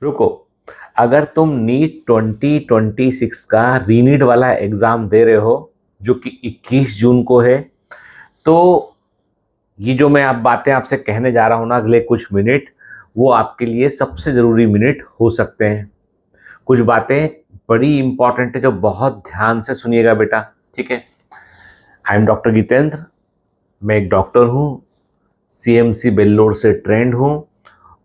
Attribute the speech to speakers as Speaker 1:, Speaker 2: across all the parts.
Speaker 1: रुको। अगर तुम नीट 2026 का रीनीट वाला एग्जाम दे रहे हो जो कि 21 जून को है, तो ये जो मैं आप बातें आपसे कहने जा रहा हूं ना अगले कुछ मिनट, वो आपके लिए सबसे जरूरी मिनट हो सकते हैं। कुछ बातें बड़ी इंपॉर्टेंट है जो बहुत ध्यान से सुनिएगा बेटा। ठीक है। I am doctor Geetendra. मैं एक डॉक्टर हूँ, सीएमसी बेल्लोर से ट्रेंड हूँ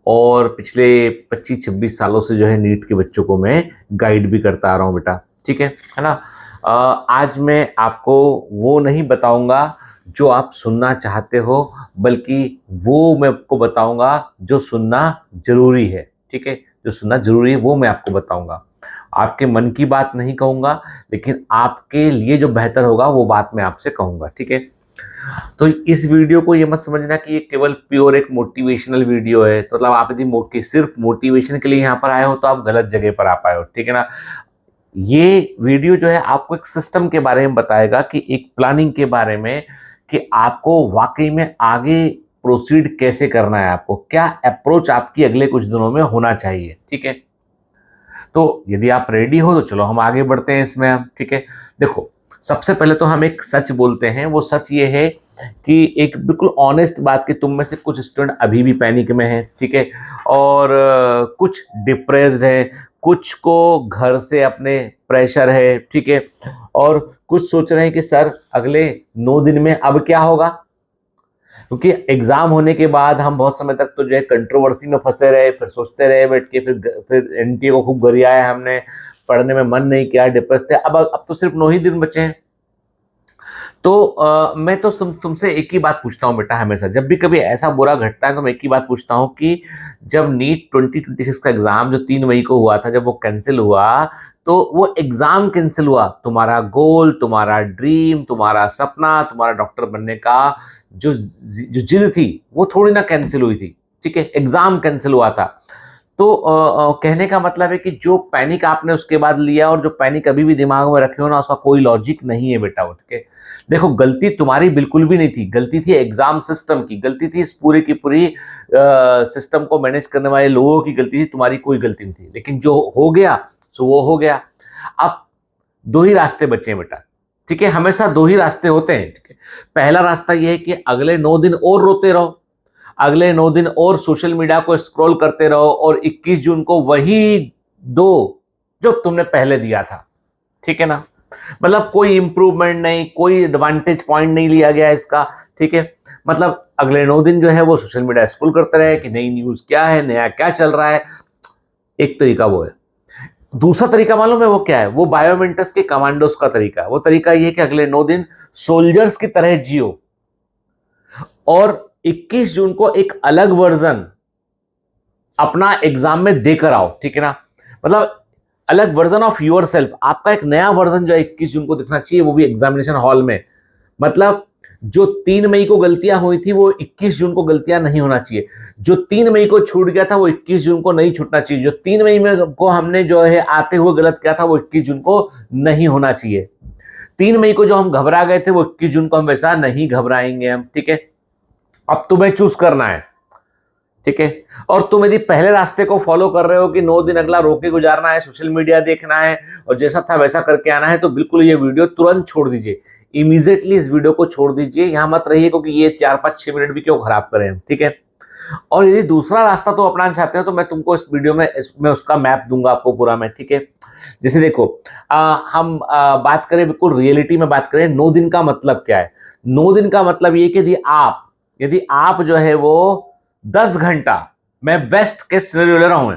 Speaker 1: और पिछले 25-26 सालों से जो है नीट के बच्चों को मैं गाइड भी करता आ रहा हूँ बेटा। ठीक है ना। आज मैं आपको वो नहीं बताऊंगा जो आप सुनना चाहते हो, बल्कि वो मैं आपको बताऊंगा जो सुनना जरूरी है। ठीक है। जो सुनना जरूरी है वो मैं आपको बताऊंगा। आपके मन की बात नहीं कहूंगा, लेकिन आपके लिए जो बेहतर होगा वो बात मैं आपसे कहूंगा। ठीक है। तो इस वीडियो को ये मत समझना कि ये केवल प्योर एक मोटिवेशनल वीडियो है। तो मतलब आप यदि सिर्फ मोटिवेशन के लिए यहाँ पर आए हो तो आप गलत जगह पर आ पाए हो। ठीक है ना। ये वीडियो जो है आपको एक सिस्टम के बारे में बताएगा, कि एक प्लानिंग के बारे में, कि आपको वाकई में आगे प्रोसीड कैसे करना है, आपको क्या अप्रोच आपकी अगले कुछ दिनों में होना चाहिए। ठीक है। तो यदि आप रेडी हो तो चलो हम आगे बढ़ते हैं इसमें हम। ठीक है। देखो, सबसे पहले तो हम एक सच बोलते हैं। वो सच ये है कि एक बिल्कुल ऑनेस्ट बात, कि तुम में से कुछ स्टूडेंट अभी भी पैनिक में हैं। ठीक है। और कुछ डिप्रेस्ड है, कुछ को घर से अपने प्रेशर है। ठीक है। और कुछ सोच रहे हैं कि सर अगले 9 दिन में अब क्या होगा, क्योंकि एग्जाम होने के बाद हम बहुत समय तक तो जो है कंट्रोवर्सी में फंसे रहे, फिर सोचते रहे बैठ के, फिर एनटीए को खूब गरियाया हमने, पढ़ने में मन नहीं किया, डिप्रेस थे। अब तो सिर्फ 9 ही दिन बचे हैं। तो मैं तो तुमसे एक ही बात पूछता हूँ बेटा, हमेशा जब भी कभी ऐसा बुरा घटता है तो मैं एक ही बात पूछता हूँ कि जब नीट 2026 का एग्जाम जो 3 मई को हुआ था, जब वो कैंसिल हुआ, तो वो एग्जाम कैंसिल हुआ, तुम्हारा गोल, तुम्हारा ड्रीम, तुम्हारा सपना, तुम्हारा डॉक्टर बनने का जो जिद थी, वो थोड़ी ना कैंसिल हुई थी। ठीक है। एग्जाम कैंसिल हुआ था। तो कहने का मतलब है कि जो पैनिक आपने उसके बाद लिया और जो पैनिक अभी भी दिमाग में रखे हो ना, उसका कोई लॉजिक नहीं है बेटा। उठ के देखो, गलती तुम्हारी बिल्कुल भी नहीं थी, गलती थी एग्जाम सिस्टम की, गलती थी इस पूरी की पूरी सिस्टम को मैनेज करने वाले लोगों की गलती थी, तुम्हारी कोई गलती नहीं थी। लेकिन जो हो गया सो वो हो गया। अब दो ही रास्ते बचे हैं बेटा। ठीक है। हमेशा दो ही रास्ते होते हैं। ठीक है। पहला रास्ता यह है कि अगले 9 दिन और रोते रहो, अगले 9 दिन और सोशल मीडिया को स्क्रॉल करते रहो और 21 जून को वही दो जो तुमने पहले दिया था। ठीक है ना। मतलब कोई इंप्रूवमेंट नहीं, कोई एडवांटेज पॉइंट नहीं लिया गया इसका। ठीक है। मतलब अगले 9 दिन जो है वो सोशल मीडिया स्क्रॉल करते रहे कि नई न्यूज क्या है, नया क्या चल रहा है। एक तरीका वो है। दूसरा तरीका मालूम है वो क्या है? वो बायोमेंटस के कमांडोज का तरीका है। वो तरीका ये है कि अगले 9 दिन सोल्जर्स की तरह जियो और 21 जून को एक अलग वर्जन अपना एग्जाम में देकर आओ। ठीक है ना। मतलब अलग वर्जन ऑफ योर सेल्फ, आपका एक नया वर्जन जो है 21 जून को दिखना चाहिए, वो भी एग्जामिनेशन हॉल में। मतलब जो 3 मई को गलतियां हुई थी वो 21 जून को गलतियां नहीं होना चाहिए। जो 3 मई को छूट गया था वो 21 जून को नहीं छूटना चाहिए। जो 3 मई में को हमने जो है आते हुए गलत किया था वो 21 जून को नहीं होना चाहिए। 3 मई को जो हम घबरा गए थे वो 21 जून को हम वैसा नहीं घबराएंगे हम। ठीक है। अब तुम्हें चूज करना है। ठीक है। और तुम यदि पहले रास्ते को फॉलो कर रहे हो कि 9 दिन अगला रोके गुजारना है, सोशल मीडिया देखना है और जैसा था वैसा करके आना है, तो बिल्कुल ये वीडियो तुरंत छोड़ दीजिए। इमीडिएटली इस वीडियो को छोड़ दीजिए, यहां मत रहिए, क्योंकि ये 4-5-6 मिनट भी क्यों खराब करें हम। ठीक है। और यदि दूसरा रास्ता तो अपनाना चाहते हो तो मैं तुमको इस वीडियो में उसका मैप दूंगा आपको पूरा मैं। ठीक है। जैसे देखो, हम बात करें, बिल्कुल रियलिटी में बात करें, 9 दिन का मतलब क्या है? 9 दिन का मतलब ये कि यदि आप जो है वो 10 घंटा, मैं बेस्ट केस सिनेरियो ले रहा हूं,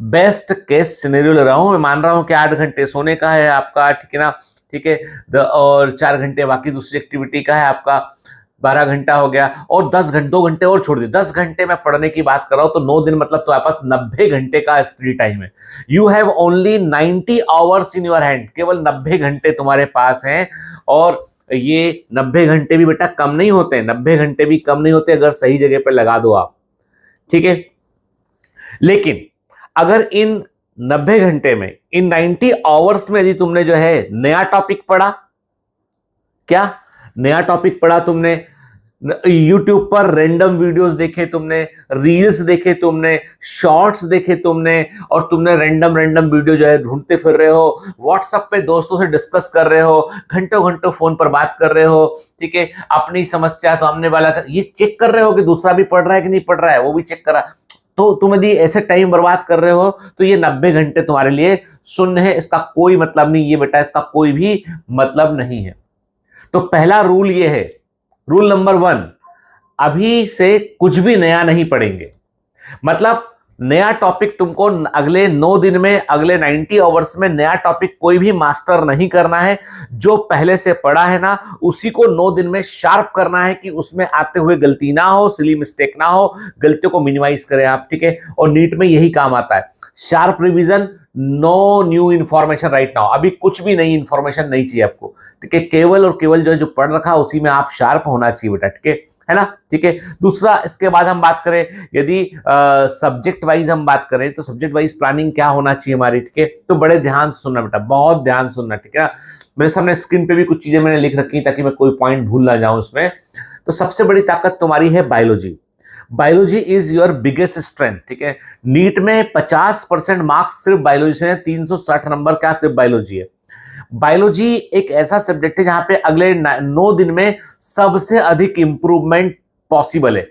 Speaker 1: बेस्ट केस सिनेरियो ले रहा हूं, मैं मान रहा हूं कि 8 घंटे सोने का है आपका। ठीक है ना। ठीक है। और 4 घंटे बाकी दूसरी एक्टिविटी का है आपका, 12 घंटा हो गया। और 2 घंटे और छोड़ दिए, 10 घंटे मैं पढ़ने की बात कर रहा हूं, तो 9 दिन मतलब तो आपके पास 90 घंटे का स्टडी टाइम है। You have only 90 hours in your hand, केवल 90 घंटे तुम्हारे पास हैं। और ये 90 घंटे भी बेटा कम नहीं होते, 90 घंटे भी कम नहीं होते अगर सही जगह पर लगा दो आप। ठीक है। लेकिन अगर इन 90 घंटे में, इन 90 आवर्स में यदि तुमने जो है नया टॉपिक पढ़ा, क्या नया टॉपिक पढ़ा तुमने, यूट्यूब पर रैंडम वीडियोस देखे तुमने, रील्स देखे तुमने, शॉर्ट्स देखे तुमने, और तुमने रैंडम रैंडम वीडियो जो है ढूंढते फिर रहे हो, व्हाट्सएप पे दोस्तों से डिस्कस कर रहे हो, घंटों घंटों फोन पर बात कर रहे हो, ठीक है, अपनी समस्या सामने वाला का ये चेक कर रहे हो कि दूसरा भी पढ़ रहा है कि नहीं पढ़ रहा है, वो भी चेक करा, तो तुम यदि ऐसे टाइम बर्बाद कर रहे हो तो ये 90 घंटे तुम्हारे लिए शून्य है, इसका कोई मतलब नहीं, ये बेटा इसका कोई भी मतलब नहीं है। तो पहला रूल ये है, रूल नंबर 1, अभी से कुछ भी नया नहीं पढ़ेंगे। मतलब नया टॉपिक तुमको अगले 9 दिन में, अगले 90 आवर्स में नया टॉपिक कोई भी मास्टर नहीं करना है। जो पहले से पढ़ा है ना, उसी को 9 दिन में शार्प करना है कि उसमें आते हुए गलती ना हो, सिली मिस्टेक ना हो, गलतियों को मिनिमाइज करें आप, ठीक है। और नीट में यही काम आता है, sharp revision, no new information right now, अभी कुछ भी नई इंफॉर्मेशन नहीं चाहिए आपको, ठीक है। केवल और केवल जो पढ़ रखा उसी में आप शार्प होना चाहिए बेटा, ठीक है ना, ठीक है। दूसरा, इसके बाद हम बात करें यदि सब्जेक्ट वाइज हम बात करें तो सब्जेक्ट वाइज प्लानिंग क्या होना चाहिए हमारी, ठीक है। तो बड़े ध्यान से सुनना बेटा, बहुत ध्यान से सुनना, ठीक है ना। मेरे सामने स्क्रीन पे भी कुछ चीजें मैंने लिख रखी ताकि मैं कोई पॉइंट भूल ना जाऊं उसमें। तो सबसे बड़ी ताकत तुम्हारी है biology. Biology is your biggest strength, ठीक है। नीट में 50% मार्क्स सिर्फ बायोलॉजी से हैं, 360 नंबर का सिर्फ बायोलॉजी है। बायोलॉजी एक ऐसा सब्जेक्ट है जहां पे अगले 9 दिन में सबसे अधिक इंप्रूवमेंट पॉसिबल है,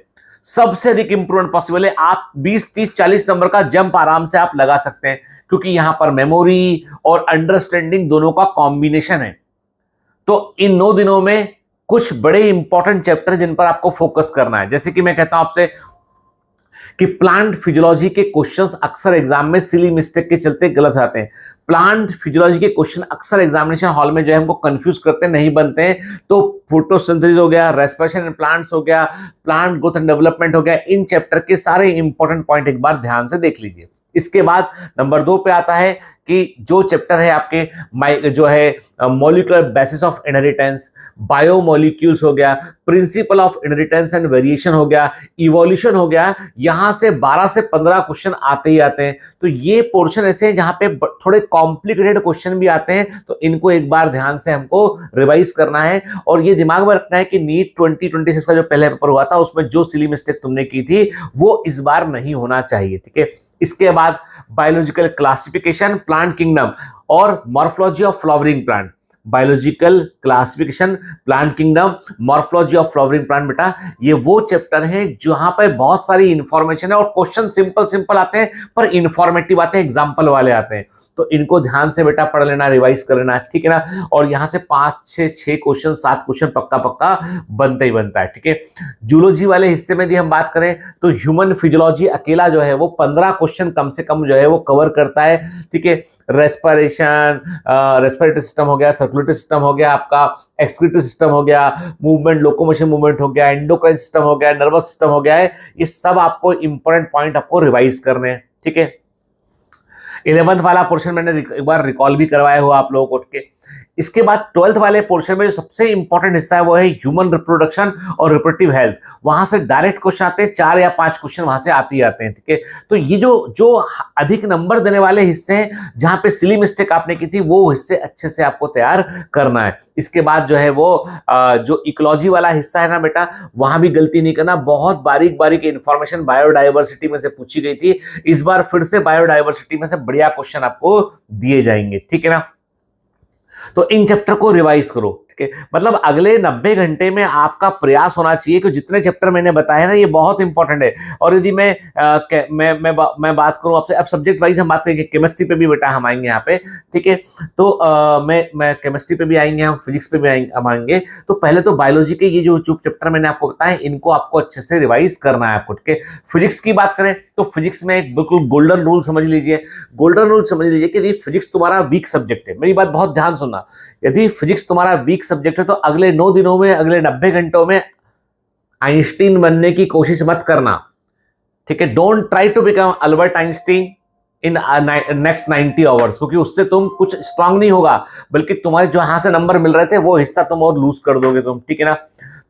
Speaker 1: सबसे अधिक इंप्रूवमेंट पॉसिबल है। आप 20, 30, 40 नंबर का जंप आराम से आप लगा सकते हैं, क्योंकि यहां पर मेमोरी और अंडरस्टैंडिंग दोनों का कॉम्बिनेशन है। तो इन 9 दिनों में कुछ बड़े इंपॉर्टेंट चैप्टर जिन पर आपको फोकस करना है, जैसे कि मैं कहता हूं आपसे कि प्लांट फिजियोलॉजी के क्वेश्चंस अक्सर एग्जाम में सिली मिस्टेक के चलते गलत आते हैं। प्लांट फिजियोलॉजी के क्वेश्चन अक्सर एग्जामिनेशन हॉल में जो है हमको कंफ्यूज करते हैं, नहीं बनते हैं। तो फोटोसिंथेसिस हो गया, रेस्पिरेशन इन प्लांट्स हो गया, प्लांट ग्रोथ एंड डेवलपमेंट हो गया, इन चैप्टर के सारे इंपॉर्टेंट पॉइंट एक बार ध्यान से देख लीजिए। इसके बाद नंबर 2 पे आता है कि जो चैप्टर है आपके जो है molecular basis of inheritance, biomolecules हो गया, principle of inheritance and variation हो गया, इवोल्यूशन हो गया, यहां से 12 से 15 क्वेश्चन आते ही आते हैं। तो ये पोर्शन ऐसे हैं जहां पे थोड़े कॉम्प्लिकेटेड क्वेश्चन भी आते हैं, तो इनको एक बार ध्यान से हमको रिवाइज करना है। और ये दिमाग में रखना है कि नीट 2026 का जो पहले पेपर हुआ था उसमें जो सिली मिस्टेक तुमने की थी वो इस बार नहीं होना चाहिए, ठीक है। इसके बाद बायोलॉजिकल क्लासिफिकेशन, प्लांट किंगडम और morphology of flowering plant. Biological classification, plant kingdom, morphology of flowering plant, बेटा ये वो चैप्टर है जहां पर बहुत सारी इंफॉर्मेशन है और क्वेश्चन सिंपल सिंपल आते हैं पर इंफॉर्मेटिव आते हैं, एग्जाम्पल वाले आते हैं। तो इनको ध्यान से बेटा पढ़ लेना, रिवाइज कर लेना, ठीक है ना। और यहां से 5, 6 क्वेश्चन, 7 क्वेश्चन पक्का पक्का बनता ही बनता है, ठीक है। जूलॉजी वाले हिस्से में यदि हम बात करें तो ह्यूमन फिजियोलॉजी अकेला जो है वो 15 क्वेश्चन कम से कम जो है वो कवर करता है, ठीक है। रेस्पिरेशन, रेस्पिरेटरी सिस्टम हो गया, सर्कुलेटरी सिस्टम हो गया, आपका एक्सक्रीटरी सिस्टम हो गया, मूवमेंट, लोकोमोशन मूवमेंट हो गया, एंडोक्राइन सिस्टम हो गया, नर्वस सिस्टम हो गया है। ये सब आपको इंपॉर्टेंट पॉइंट आपको रिवाइज करने हैं, ठीक है। 11th वाला पोर्शन मैंने एक बार रिकॉल भी करवाया हुआ आप लोगों को, उठ के। इसके बाद 12th वाले पोर्शन में जो सबसे इंपॉर्टेंट हिस्सा है वो है ह्यूमन रिप्रोडक्शन और रिप्रोडक्टिव हेल्थ। वहां से डायरेक्ट क्वेश्चन आते हैं, 4 या 5 क्वेश्चन वहां से आते ही आते हैं, ठीक है। तो ये जो अधिक नंबर देने वाले हिस्से हैं जहां पे सिली मिस्टेक आपने की थी वो हिस्से अच्छे से आपको तैयार करना है। इसके बाद जो है वो जो इकोलॉजी वाला हिस्सा है ना बेटा, वहां भी गलती नहीं करना। बहुत बारीक बारीक इंफॉर्मेशन बायोडाइवर्सिटी में से पूछी गई थी, इस बार फिर से बायोडाइवर्सिटी में से बढ़िया क्वेश्चन आपको दिए जाएंगे, ठीक है ना। तो इन चैप्टर को रिवाइज करो, ठीक है। मतलब अगले 90 घंटे में आपका प्रयास होना चाहिए कि जितने चैप्टर मैंने बताए ना ये बहुत इंपॉर्टेंट है। और यदि मैं बात करूं आपसे, अब सब्जेक्ट वाइज हम बात करेंगे, केमिस्ट्री पे भी बेटा हम आएंगे यहाँ पे, ठीक है। तो मैं केमिस्ट्री पे भी आएंगे, हम फिजिक्स पे भी आएंगे। तो पहले तो बायोलॉजी के ये जो चैप्टर मैंने आपको बताया इनको आपको अच्छे से रिवाइज करना है आपको, ठीक है। फिजिक्स की बात करें तो फिजिक्स में एक बिल्कुल गोल्डन रूल समझ लीजिए, गोल्डन रूल समझ लीजिए कि यदि फिजिक्स तुम्हारा वीक सब्जेक्ट है, मेरी बात बहुत ध्यान सुनना, यदि फिजिक्स तुम्हारा वीक सब्जेक्ट है तो अगले 9 दिनों में, अगले 90 घंटों में आइंस्टीन बनने की कोशिश मत करना, ठीक है। Don't try to become Albert Einstein in next 90 hours, क्योंकि उससे तुम कुछ स्ट्रांग नहीं होगा, बल्कि तुम्हारे जो यहां से नंबर मिल रहे थे वो हिस्सा तुम और लूज कर दोगे तुम, ठीक है ना।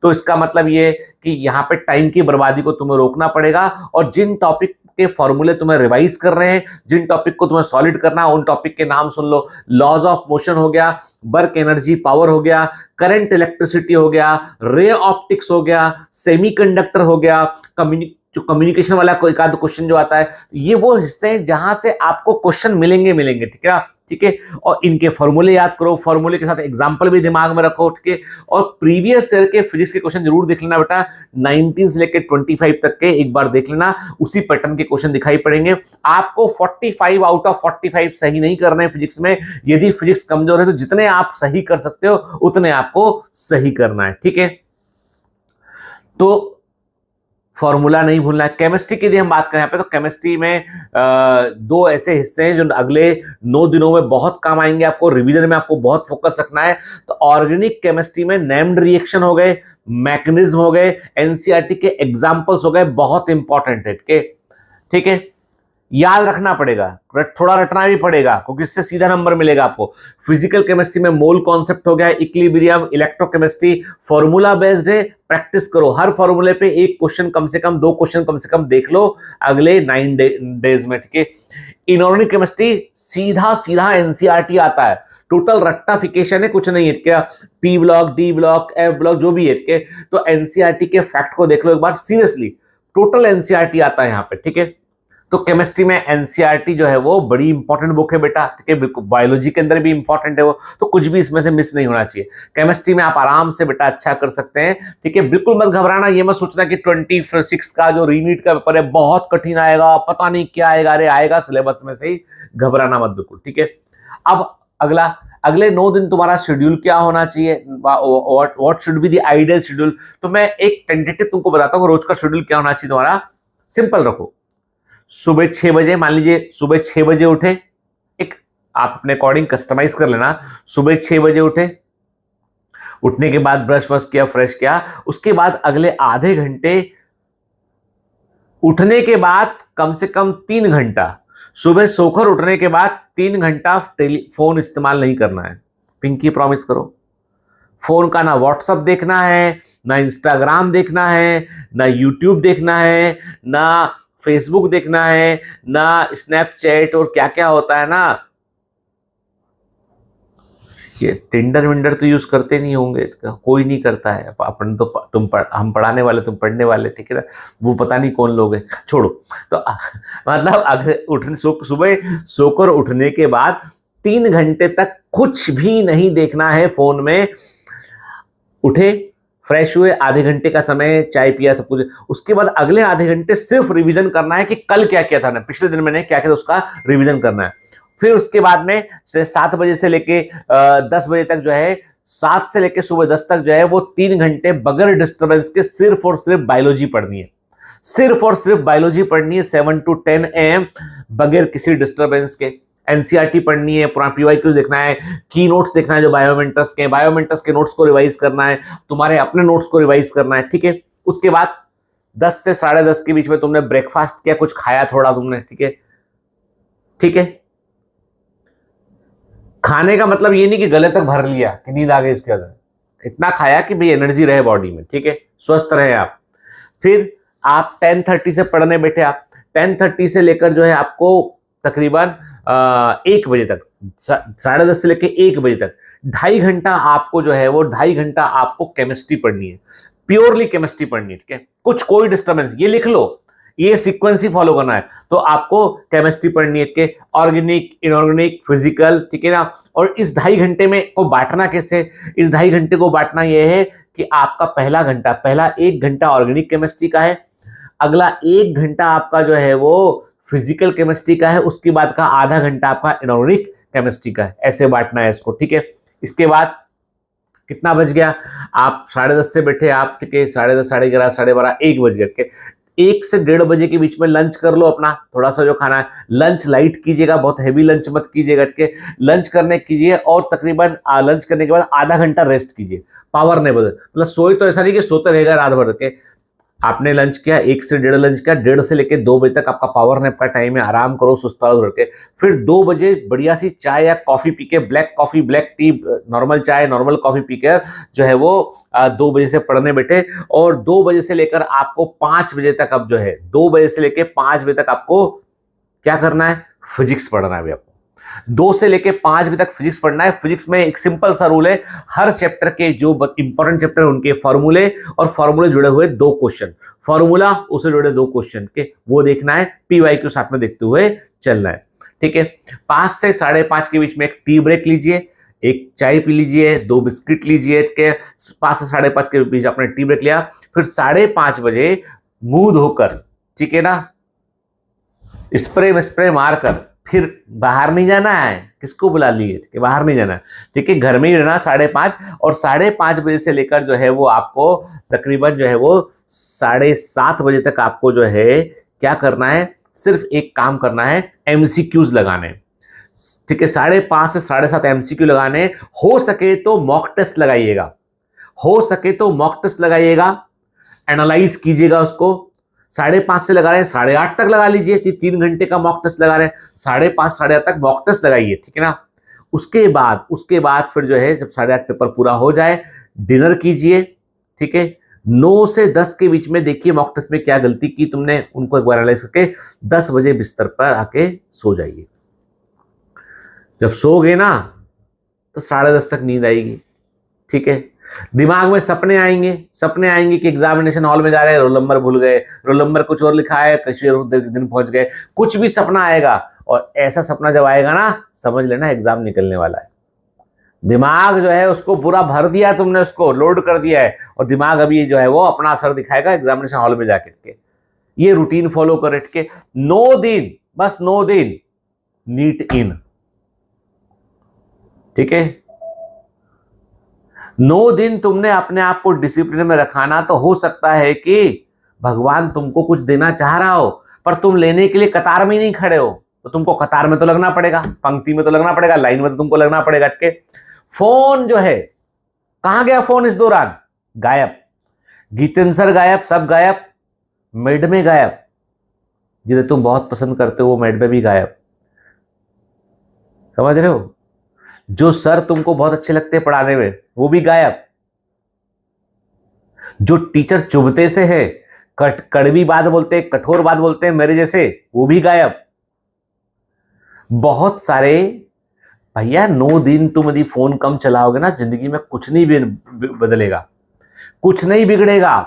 Speaker 1: तो इसका मतलब ये कि यहाँ पे टाइम की बर्बादी को तुम्हें रोकना पड़ेगा। और जिन टॉपिक के फॉर्मूले तुम्हें रिवाइज कर रहे हैं, जिन टॉपिक को तुम्हें सॉलिड करना है, उन टॉपिक के नाम सुन लो। लॉज ऑफ मोशन हो गया, वर्क एनर्जी पावर हो गया, करंट इलेक्ट्रिसिटी हो गया, रे ऑप्टिक्स हो गया, सेमीकंडक्टर हो गया, जो कम्युनिकेशन वाला कोई एक आध क्वेश्चन जो आता है, ये वो हिस्से हैं जहां से आपको क्वेश्चन मिलेंगे मिलेंगे, ठीक है, ठीक है। और इनके फॉर्मूले याद करो, फॉर्मूले के साथ एग्जांपल भी दिमाग में रखो, ठीक है। और प्रीवियस ईयर के फिजिक्स के क्वेश्चन जरूर देख लेना बेटा, 19 से लेकर 25 तक के एक बार देख लेना, उसी पैटर्न के क्वेश्चन दिखाई पड़ेंगे आपको। 45 आउट ऑफ 45 सही नहीं करने फिजिक्स में। यदि फिजिक्स कमजोर है तो जितने आप सही कर सकते हो उतने आपको सही करना है, ठीक है। तो फॉर्मूला नहीं भूलना है। केमिस्ट्री की यदि हम बात करें यहाँ पे, तो केमिस्ट्री में दो ऐसे हिस्से हैं जो अगले 9 दिनों में बहुत काम आएंगे आपको, रिवीजन में आपको बहुत फोकस रखना है। तो ऑर्गेनिक केमिस्ट्री में नेम्ड रिएक्शन हो गए, मैकेनिज्म हो गए, एनसीईआरटी के एग्जांपल्स हो गए, बहुत इंपॉर्टेंट है, ठीक है। याद रखना पड़ेगा, थोड़ा रटना भी पड़ेगा क्योंकि इससे सीधा नंबर मिलेगा आपको। फिजिकल केमिस्ट्री में मोल कॉन्सेप्ट हो गया, इक्विलिब्रियम, इलेक्ट्रोकेमिस्ट्री फॉर्मूला बेस्ड है, प्रैक्टिस करो। हर फॉर्मूले पे एक क्वेश्चन कम से कम, 2 क्वेश्चन कम से कम देख लो अगले 9 डेज में, ठीक है। इनऑर्गेनिक केमिस्ट्री सीधा सीधा एनसीईआरटी आता है, टोटल रट्टाफिकेशन है, कुछ नहीं है, क्या P block, D block, F block जो भी है, ठीक है। तो एनसीईआरटी के फैक्ट को देख लो एक बार सीरियसली, टोटल एनसीईआरटी आता है यहाँ पे, ठीक है। तो केमिस्ट्री में एनसीईआरटी जो है वो बड़ी इंपॉर्टेंट बुक है बेटा, ठीक है। बिल्कुल बायोलॉजी के अंदर भी इंपॉर्टेंट है वो, तो कुछ भी इसमें से मिस नहीं होना चाहिए। केमिस्ट्री में आप आराम से बेटा अच्छा कर सकते हैं, ठीक है। बिल्कुल मत घबराना, ये मत सोचना कि 26 का जो रीनीट का पेपर है बहुत कठिन आएगा, पता नहीं क्या आएगा, अरे आएगा सिलेबस में से ही, घबराना मत बिल्कुल, ठीक है। अब अगले 9 दिन तुम्हारा शेड्यूल क्या होना चाहिए, what should be the ideal schedule. तो मैं एक टेंटेटिव तुमको बताता हूँ रोज का शेड्यूल क्या होना चाहिए तुम्हारा। सिंपल रखो, सुबह 6 बजे, मान लीजिए सुबह 6 बजे उठे, एक आप अपने अकॉर्डिंग कस्टमाइज कर लेना। सुबह 6 बजे उठे, उठने के बाद ब्रश वश किया, फ्रेश किया, उसके बाद अगले आधे घंटे, उठने के बाद कम से कम 3 घंटा, सुबह सोकर उठने के बाद 3 घंटा फोन इस्तेमाल नहीं करना है। पिंकी प्रॉमिस करो, फोन का ना व्हाट्सएप देखना है, ना इंस्टाग्राम देखना है, ना यूट्यूब देखना है, ना फेसबुक देखना है, ना स्नैपचैट और क्या क्या होता है ना, ये टिंडर विंडर तो यूज करते नहीं होंगे, कोई नहीं करता है अपन तो, हम पढ़ाने वाले, तुम पढ़ने वाले, ठीक है ना, वो पता नहीं कौन लोग हैं, छोड़ो। तो मतलब अगर सुबह सोकर उठने के बाद 3 घंटे तक कुछ भी नहीं देखना है फोन में। उठे, फ्रेश हुए, आधे घंटे का समय, चाय पिया, सब कुछ, उसके बाद अगले आधे घंटे सिर्फ रिवीजन करना है कि कल क्या किया था ना, पिछले दिन मैंने क्या किया था उसका रिवीजन करना है। फिर उसके बाद में 7 बजे से लेके 10 बजे तक जो है, 7 से लेके सुबह 10 तक जो है वो 3 घंटे बगैर डिस्टर्बेंस के सिर्फ और सिर्फ बायोलॉजी पढ़नी है, सिर्फ और सिर्फ बायोलॉजी पढ़नी है 7 to 10 AM बगैर किसी डिस्टर्बेंस के। एनसीईआरटी पढ़नी है, पुराना पीवाईक्यू देखना है, की नोट्स देखना है जो बायोमेंटस के नोट्स को रिवाइज करना है, तुम्हारे अपने नोट्स को रिवाइज करना है, ठीक है। उसके बाद 10 से 10:30 के बीच में तुमने ब्रेकफास्ट किया, कुछ खाया थोड़ा तुमने, ठीक है, ठीक है। खाने का मतलब ये नहीं कि गले तक भर लिया कि नींद आ गई, इसके अंदर इतना खाया कि भाई एनर्जी रहे बॉडी में, ठीक है, स्वस्थ रहे आप। फिर आप 10:30 से पढ़ने बैठे, आप 10:30 से लेकर जो है आपको तकरीबन 1 बजे तक, 10:30 से लेकर 1 बजे तक 2.5 घंटा आपको जो है वो 2.5 घंटा आपको केमिस्ट्री पढ़नी है, प्योरली केमिस्ट्री पढ़नी है, ठीक है। कुछ कोई डिस्टर्बेंस, ये लिख लो, ये सीक्वेंस ही फॉलो करना है। तो आपको केमिस्ट्री पढ़नी है, के ऑर्गेनिक, इनऑर्गेनिक, फिजिकल, ठीक है ना। और इस 2.5 घंटे में को बांटना कैसे, इस 2.5 घंटे को बांटना यह है कि आपका पहला 1 घंटा ऑर्गेनिक केमिस्ट्री का है, अगला 1 घंटा आपका जो है वो फिजिकल केमिस्ट्री का है, उसके बाद का आधा घंटा आपका इनऑर्गेनिक केमिस्ट्री का है, ऐसे बांटना है इसको, ठीक है। इसके बाद कितना बज गया, आप 10:30 से बैठे आप, ठीक है, 10:30, 11:30, 12:30, 1 बज गया, 1 से 1:30 बजे के बीच में लंच कर लो अपना, थोड़ा सा जो खाना है, लंच लाइट कीजिएगा, बहुत हैवी लंच मत कीजिएगा, ठीक है। लंच करने कीजिए और तकरीबन लंच करने के बाद आधा घंटा रेस्ट कीजिए, पावर नहीं बदल, मतलब सोए तो ऐसा नहीं कि सोते रहेगा रात भर के। आपने लंच किया, 1 से 1:30 लंच किया, 1:30 से लेकर 2 बजे तक आपका पावर नैप का टाइम है, आराम करो सुस्ता करके। फिर 2 बजे बढ़िया सी चाय या कॉफी पी के, black coffee, black T, normal चाय, नॉर्मल कॉफी पी कर जो है वो 2 बजे से पढ़ने बैठे। और 2 बजे से लेकर आपको 5 बजे तक, अब जो है 2 बजे से लेकर 5 बजे तक आपको क्या करना है, फिजिक्स पढ़ना है आपको। 2 से लेके 5 बजे तक फिजिक्स पढ़ना है। फिजिक्स में एक सिंपल सा रूल है, हर चैप्टर के जो इंपॉर्टेंट चैप्टर है उनके फॉर्मूले और फॉर्मूले जुड़े हुए 2 क्वेश्चन, फॉर्मूला उससे जुड़े 2 क्वेश्चन के वो देखना है, PYQ साथ में देखते हुए चलना है। ठीक है, 5 से 5:30 के बीच में एक टी ब्रेक लीजिए, एक चाय पी लीजिए, 2 बिस्किट लीजिए के 5 से 5:30 के बीच आपने टी ब्रेक लिया, फिर 5:30 बजे मुंह धोकर, ठीक है ना, स्प्रे मारकर फिर बाहर नहीं जाना है। किसको बुला लिए कि बाहर नहीं जाना है, ठीक है, घर में ही रहना 5:30, और 5:30 बजे से लेकर जो है वो आपको तकरीबन जो है वो 7:30 बजे तक आपको जो है क्या करना है, सिर्फ एक काम करना है, MCQs लगाने। ठीक है, 5:30 से 7:30 MCQ लगाने। हो सके तो मॉक टेस्ट लगाइएगा, हो सके तो मॉक टेस्ट लगाइएगा, एनालाइज कीजिएगा उसको। 5:30 से लगा रहे हैं 8:30 तक लगा लीजिए, 3 घंटे का मॉक टेस्ट लगा रहे हैं, 5:30 8:30 तक मॉक टेस्ट लगाइए, ठीक है ना। उसके बाद फिर जो है जब 8:30 पेपर पूरा हो जाए, डिनर कीजिए, ठीक है। 9 से 10 के बीच में देखिए मॉक टेस्ट में क्या गलती की तुमने, उनको एक बार एनालाइज करके 10 बजे बिस्तर पर आके सो जाइए। जब सोगे ना तो 10:30 तक नींद आएगी, ठीक है। दिमाग में सपने आएंगे कि एग्जामिनेशन हॉल में जा रहे हैं, रोल नंबर भूल गए, रोल नंबर कुछ और लिखा है, किसी और दिन पहुंच गए, कुछ भी सपना आएगा। और ऐसा सपना जब आएगा ना, समझ लेना एग्जाम निकलने वाला है। दिमाग जो है उसको पूरा भर दिया तुमने, उसको लोड कर दिया है, और दिमाग अभी जो है वो अपना असर दिखाएगा एग्जामिनेशन हॉल में जाकर के। ये रूटीन फॉलो कर के 9 दिन, बस 9 दिन नीट इन, ठीक है। 9 दिन तुमने अपने आप को डिसिप्लिन में रखाना, तो हो सकता है कि भगवान तुमको कुछ देना चाह रहा हो, पर तुम लेने के लिए कतार में ही नहीं खड़े हो, तो तुमको कतार में तो लगना पड़ेगा, पंक्ति में तो लगना पड़ेगा, लाइन में तो तुमको लगना पड़ेगा। के फोन जो है, कहां गया फोन इस दौरान? गायब। गीतेंद्र सर गायब, सब गायब, मेड में गायब, जिन्हें तुम बहुत पसंद करते हो वो मेड में भी गायब। समझ रहे हो? जो सर तुमको बहुत अच्छे लगते हैं पढ़ाने में वो भी गायब। जो टीचर चुभते से है, कड़वी बात बोलते हैं, कठोर बात बोलते हैं मेरे जैसे, वो भी गायब। बहुत सारे भैया 9 दिन तुम यदि फोन कम चलाओगे ना, जिंदगी में कुछ नहीं बदलेगा, कुछ नहीं बिगड़ेगा।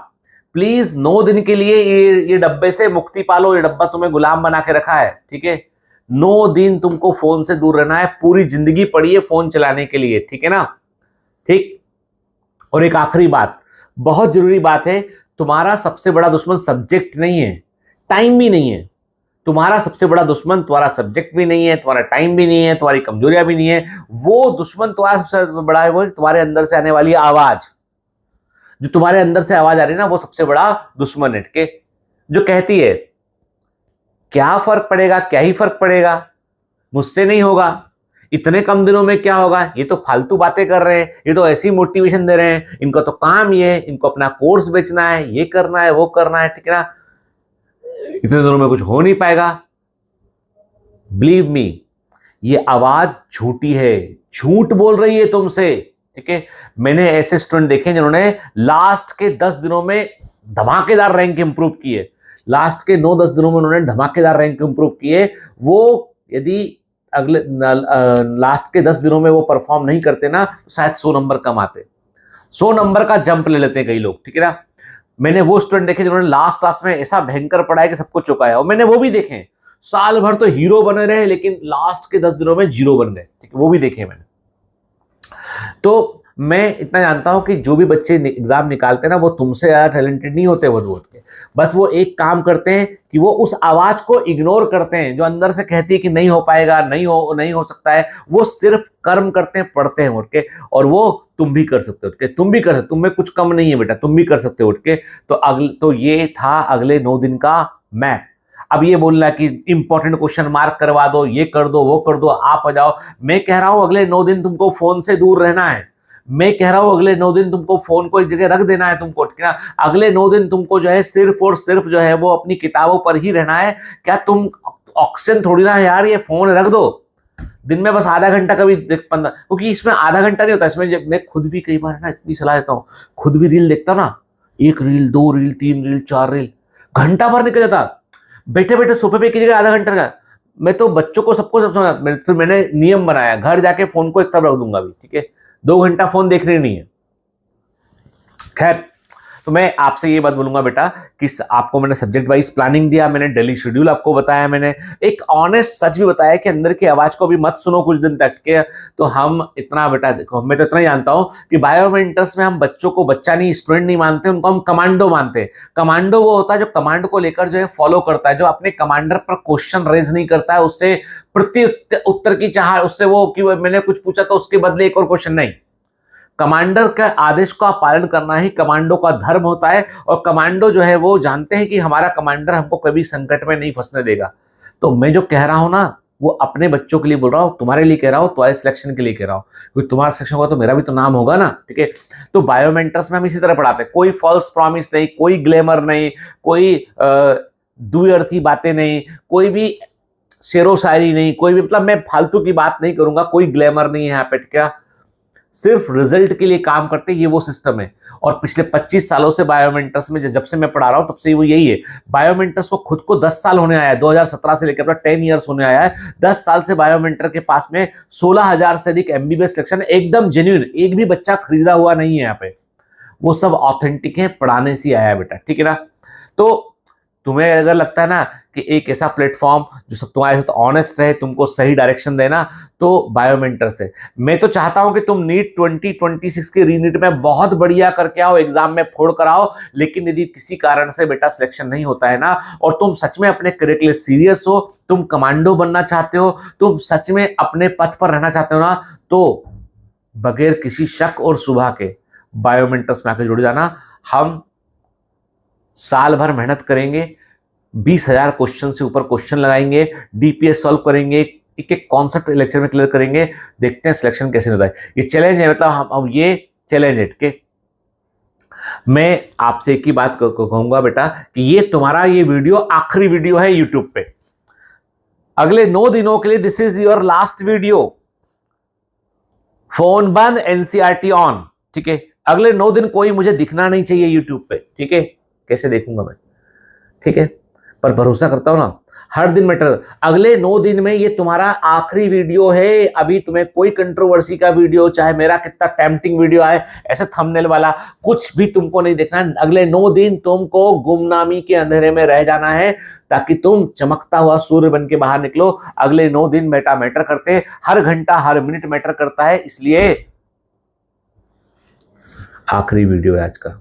Speaker 1: प्लीज 9 दिन के लिए ये डब्बे से मुक्ति पालो, ये डब्बा तुम्हें गुलाम बना के रखा है, ठीक है। 9 दिन तुमको फोन से दूर रहना है, पूरी जिंदगी पड़ी है फोन चलाने के लिए, ठीक है ना, ठीक। और एक आखिरी बात, बहुत जरूरी बात है, तुम्हारा सबसे बड़ा दुश्मन सब्जेक्ट नहीं है, टाइम भी नहीं है। तुम्हारा सबसे बड़ा दुश्मन तुम्हारा सब्जेक्ट भी नहीं है, तुम्हारा टाइम भी नहीं है, तुम्हारी कमजोरियां भी नहीं है। वो दुश्मन तुम्हारा सबसे बड़ा है, वो तुम्हारे अंदर से आने वाली आवाज, जो तुम्हारे अंदर से आवाज आ रही है ना, वो सबसे बड़ा दुश्मन है, ठीक है। जो कहती है क्या फर्क पड़ेगा, क्या ही फर्क पड़ेगा, मुझसे नहीं होगा, इतने कम दिनों में क्या होगा, ये तो फालतू बातें कर रहे हैं, ये तो ऐसी मोटिवेशन दे रहे हैं, इनको तो काम ये है, इनको अपना कोर्स बेचना है, ये करना है, वो करना है, ठीक है ना, इतने दिनों में कुछ हो नहीं पाएगा। बिलीव मी, ये आवाज झूठी है, झूठ बोल रही है तुमसे, ठीक है। मैंने ऐसे स्टूडेंट देखे जिन्होंने लास्ट के 10 दिनों में धमाकेदार रैंक इंप्रूव किए, लास्ट के 9-10 दिनों में उन्होंने धमाकेदार रैंक इंप्रूव किए। वो यदि अगले लास्ट के 10 दिनों में वो परफॉर्म नहीं करते ना, तो शायद 100 नंबर कम आते, 100 नंबर का जंप ले लेते हैं कई लोग, ठीक है ना। मैंने वो स्टूडेंट देखे जिन्होंने लास्ट क्लास में ऐसा भयंकर पढ़ाया कि सबको चौंकाया, और मैंने वो भी देखे साल भर तो हीरो बने रहे, लेकिन लास्ट के 10 दिनों में जीरो बन गए, ठीक है, वो भी देखे मैंने। तो मैं इतना जानता हूं कि जो भी बच्चे एग्जाम निकालते हैं ना, वो तुमसे ज्यादा टैलेंटेड नहीं होते वोट के, बस वो एक काम करते हैं कि वो उस आवाज को इग्नोर करते हैं जो अंदर से कहती है कि नहीं हो पाएगा, नहीं हो सकता है। वो सिर्फ कर्म करते हैं, पढ़ते हैं उठ के, और वो तुम भी कर सकते हो उठ के, तुम भी कर सकते, तुम में कुछ कम नहीं है बेटा, तुम भी कर सकते हो उठ के। तो ये था अगले 9 दिन का मैप। अब ये बोलना कि इंपॉर्टेंट क्वेश्चन मार्क करवा दो, ये कर दो, वो कर दो, आप आ जाओ, मैं कह रहा हूं अगले 9 दिन तुमको फोन से दूर रहना है। मैं कह रहा हूं अगले 9 दिन तुमको फोन को एक जगह रख देना है तुमको, ठीक है ना। अगले 9 दिन तुमको जो है सिर्फ और सिर्फ जो है वो अपनी किताबों पर ही रहना है। क्या तुम ऑक्सीजन थोड़ी ना है यार, ये फोन रख दो, दिन में बस आधा घंटा, कभी 15, क्योंकि इसमें आधा घंटा नहीं होता, इसमें जब मैं खुद भी कई बार ना इतनी सलाह देता हूँ, खुद भी रील देखता ना, 1 रील 2 रील 3 रील 4 रील, घंटा भर निकल जाता। बैठे बैठे सोफे पे की जगह आधा घंटा का मैं तो बच्चों को सबको सब समझा, फिर मैंने नियम बनाया, घर जाके फोन को एक तरफ रख दूंगा अभी, ठीक है, 2 घंटा फोन देखने नहीं है। खैर, तो मैं आपसे ये बात बोलूंगा बेटा कि आपको मैंने सब्जेक्ट वाइज प्लानिंग दिया, मैंने डेली शेड्यूल आपको बताया, मैंने एक ऑनेस्ट सच भी बताया कि अंदर की आवाज को भी मत सुनो कुछ दिन तक के। तो हम इतना बेटा देखो, मैं तो इतना ही जानता हूं कि बायोमेंटर्स में हम बच्चों को बच्चा नहीं, स्टूडेंट नहीं मानते, उनको हम कमांडो मानते हैं। कमांडो वो होता है जो कमांड को लेकर जो है फॉलो करता है, जो अपने कमांडर पर क्वेश्चन रेज नहीं करता है, उससे प्रति उत्तर की चाह, उससे वो कि मैंने कुछ पूछा तो उसके बदले एक और क्वेश्चन नहीं। कमांडर का आदेश का पालन करना ही कमांडो का धर्म होता है, और कमांडो जो है वो जानते हैं कि हमारा कमांडर हमको कभी संकट में नहीं फंसने देगा। तो मैं जो कह रहा हूं ना, वो अपने बच्चों के लिए बोल रहा हूं, तुम्हारे लिए कह रहा हूं, तुम्हारे सिलेक्शन के लिए कह रहा हूं, क्योंकि तुम्हारा सिलेक्शन होगा तो मेरा भी तो नाम होगा ना, ठीक है। तो बायोमेंटर्स में हम इसी तरह पढ़ाते हैं, कोई फॉल्स प्रॉमिस नहीं, कोई ग्लैमर नहीं, कोई दुअर्थी बातें नहीं, कोई भी शेरो शायरी नहीं, कोई भी मतलब मैं फालतू की बात नहीं करूंगा, कोई ग्लैमर नहीं है यहाँ पे, क्या सिर्फ रिजल्ट के लिए काम करते, ये वो सिस्टम है। और पिछले 25 सालों से बायोमेंटर्स में जब से मैं पढ़ा रहा हूं तब से वो यही है। बायोमेंटर्स को खुद को 10 साल होने आया है, 2017 से लेकर अपना 10 ईयर्स होने आया है। 10 साल से बायोमेंटर के पास में 16,000 से अधिक एमबीबीएस सिलेक्शन, एकदम जेन्युइन, एक भी बच्चा खरीदा हुआ नहीं है यहाँ पे, वो सब ऑथेंटिक है, पढ़ाने से आया है बेटा, ठीक है ना। तो तुम्हें अगर लगता है ना कि एक ऐसा प्लेटफॉर्म जो सब तुम्हारे साथ ऑनेस्ट रहे, तुमको सही डायरेक्शन देना, तो बायोमेंटर से। मैं तो चाहता हूं कि तुम नीट 2026 के रीनीट में बहुत बढ़िया करके आओ, एग्जाम में फोड़ कर आओ, लेकिन यदि किसी कारण से बेटा सिलेक्शन नहीं होता है ना, और तुम सच में अपने करियर के लिए सीरियस हो, तुम कमांडो बनना चाहते हो, तुम सच में अपने पथ पर रहना चाहते हो ना, तो बगैर किसी शक और शुबा के बायोमेंटर्स में आकर जुड़ जाना। हम साल भर मेहनत करेंगे, 20,000 क्वेश्चन से ऊपर क्वेश्चन लगाएंगे, डीपीएस सॉल्व करेंगे, एक एक कॉन्सेप्ट लेक्चर में क्लियर करेंगे, देखते हैं सिलेक्शन कैसे होता है। ये चैलेंज है, मतलब हम ये चैलेंज है के। मैं आपसे एक ही बात कहूंगा बेटा कि ये तुम्हारा ये वीडियो आखिरी वीडियो है यूट्यूब पे, अगले 9 दिनों के लिए this is your last video. Phone बंद, एनसीईआरटी ऑन, ठीक है। अगले 9 दिन कोई मुझे दिखना नहीं चाहिए यूट्यूब पे, ठीक है। कैसे देखूंगा मैं, ठीक है, पर भरोसा करता हूं ना, हर दिन मैटर। अगले 9 दिन में ये तुम्हारा आखिरी वीडियो है। अभी तुम्हें कोई कंट्रोवर्सी का वीडियो, चाहे मेरा कितना टेम्पटिंग वीडियो आए, ऐसे थंबनेल वाला कुछ भी तुमको नहीं देखना है। अगले 9 दिन तुमको गुमनामी के अंधेरे में रह जाना है, ताकि तुम चमकता हुआ सूर्य बन के बाहर निकलो। अगले 9 दिन बेटा मैटर करते हैं, हर घंटा हर मिनट मैटर करता है, इसलिए आखिरी वीडियो है आज का।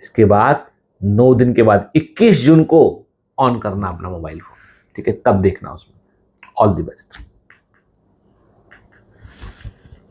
Speaker 1: इसके बाद 9 दिन के बाद 21 जून को ऑन करना अपना मोबाइल फोन, ठीक है, तब देखना उसमें। All the best.